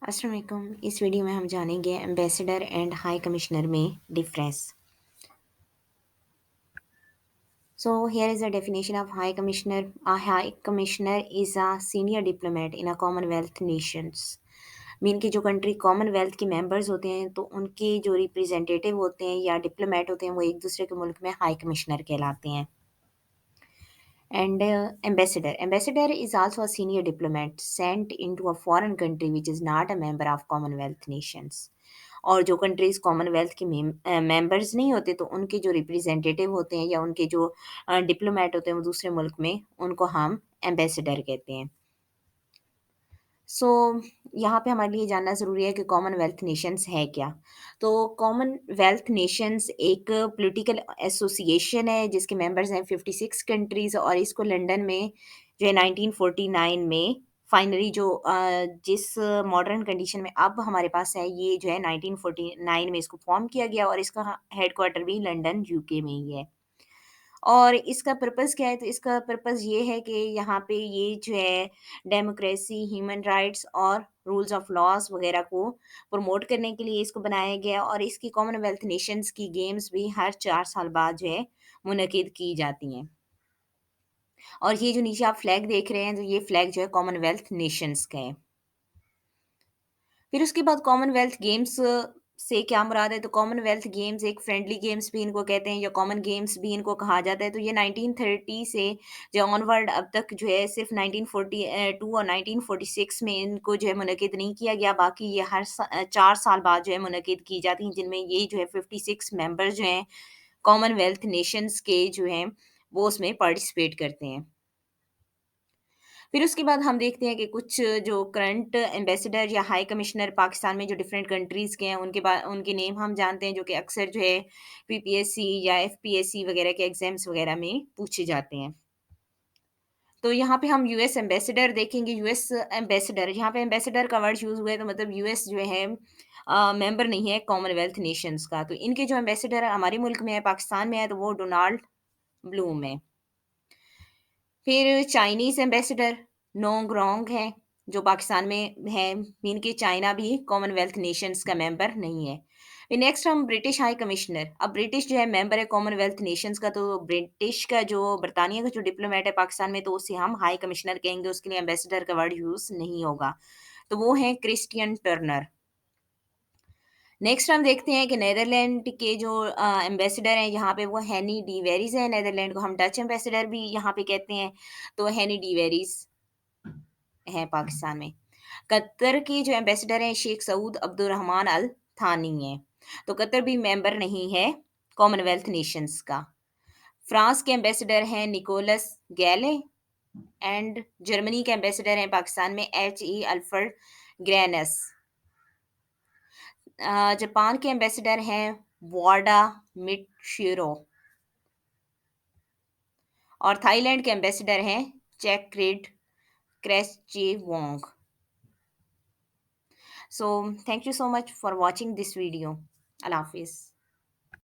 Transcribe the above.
अस्सलाम वालेकुम। इस वीडियो में हम जानेंगे एम्बेसडर एंड हाई कमिश्नर में difference. So here is a definition of high commissioner. A high commissioner is a senior diplomat in a Commonwealth Nations. Mean कि जो कंट्री कॉमनवेल्थ के मेंबर्स होते हैं तो उनके जो रिप्रेजेंटेटिव होते हैं या डिप्लोमेट होते हैं वो एक दूसरे के मुल्क में हाई कमिश्नर कहलाते हैं। And ambassador is also a senior diplomat sent into a foreign country which is not a member of Commonwealth nations. और जो कंट्रीज कॉमनवेल्थ के मेंबर्स नहीं होते तो उनके जो रिप्रेजेंटेटिव होते हैं या उनके जो डिप्लोमेट होते हैं वो दूसरे मुल्क में उनको हम एम्बेसडर कहते हैं। सो यहाँ पे हमारे लिए जानना ज़रूरी है कि कॉमनवेल्थ नेशंस है क्या? तो कॉमनवेल्थ नेशंस एक पॉलिटिकल एसोसिएशन है जिसके मेंबर्स हैं 56 कंट्रीज़ और इसको लंदन में जो है 1949 में फाइनली जिस मॉडर्न कंडीशन में अब हमारे पास है ये जो है 1949 में इसको फॉर्म किया गया और इसका हेडक्वार्टर भी लंदन यूके में ही है। और इसका पर्पज़ क्या है? तो इसका पर्पज़ ये है कि यहाँ पे ये जो है डेमोक्रेसी, ह्यूमन राइट्स और रूल्स ऑफ लॉज़ वग़ैरह को प्रमोट करने के लिए इसको बनाया गया और इसकी कॉमनवेल्थ नेशंस की गेम्स भी हर 4 साल बाद जो है मुनक्किद की जाती हैं। और ये जो नीचे आप फ्लैग देख रहे हैं, तो ये फ्लैग जो है कॉमनवेल्थ नेशंस का है। फिर उसके बाद कॉमनवेल्थ गेम्स से क्या मुराद है? तो कॉमनवेल्थ गेम्स एक फ्रेंडली गेम्स भी इनको कहते हैं या कॉमन गेम्स भी इनको कहा जाता है। तो ये 1930 से जो ऑनवर्ड अब तक जो है सिर्फ़ 1942 और 1946 में इनको जो है मुनक्किद नहीं किया गया। बाकी ये 4 साल बाद जो है मुनक्किद की जाती हैं, जिनमें ये जो है 56 मेंबर जो हैं कॉमनवेल्थ नेशंस के जो हैं, वो उसमें पार्टिसिपेट करते हैं। फिर उसके बाद हम देखते हैं कि कुछ जो करंट एम्बेसडर या हाई कमिश्नर पाकिस्तान में जो डिफरेंट कंट्रीज़ के हैं, उनके नेम हम जानते हैं, जो कि अक्सर जो है पीपीएससी या एफपीएससी वगैरह के एग्ज़ाम्स वगैरह में पूछे जाते हैं। तो यहाँ पे हम यूएस एम्बेसडर देखेंगे। यूएस एम्बेसडर, यहाँ पे एम्बेसडर का वर्ड यूज़ हुआ है, तो मतलब यूएस जो है मेंबर नहीं है कॉमनवेल्थ नेशंस का। तो इनके जो एम्बेसडर हमारे मुल्क में है, पाकिस्तान में है, तो वो डोनाल्ड ब्लूम है। फिर चाइनीज़ एम्बेसडर नोंग रोंग हैं, जो पाकिस्तान में है, मीन कि चाइना भी कॉमनवेल्थ नेशंस का मेंबर नहीं है। फिर नेक्स्ट हम ब्रिटिश हाई कमिश्नर। अब ब्रिटिश जो है मेंबर है कॉमनवेल्थ नेशंस का, तो ब्रिटिश का जो बर्तानिया का जो डिप्लोमेट है पाकिस्तान में, तो उसे हम हाई कमिश्नर कहेंगे, उसके लिए एम्बेसडर का वर्ड यूज़ नहीं होगा। तो वो हैं क्रिस्टियन टर्नर। नेक्स्ट हम देखते हैं कि नीदरलैंड के जो एम्बेसडर हैं यहाँ पे वो हेनी डी वेरीज़ हैं। नीदरलैंड को हम डच एम्बेसडर भी यहाँ पे कहते हैं, तो हेनी डी वेरीज़ हैं पाकिस्तान में। कतर के जो एम्बेसडर हैं शेख सऊद अब्दुर्रहमान अल थानी हैं। तो कतर भी मेंबर नहीं है कॉमनवेल्थ नेशंस का। फ्रांस के एम्बेसडर हैं निकोलस गैले एंड जर्मनी के एम्बेसडर हैं पाकिस्तान में एच.ई. Alfred Grannas. जापान के एम्बेसडर हैं वाडा मिटशिरो और थाईलैंड के एम्बेसडर हैं चैक्रेड क्रेस्चेवोंग। So thank you so much for watching this video. अल्लाह हाफिज़।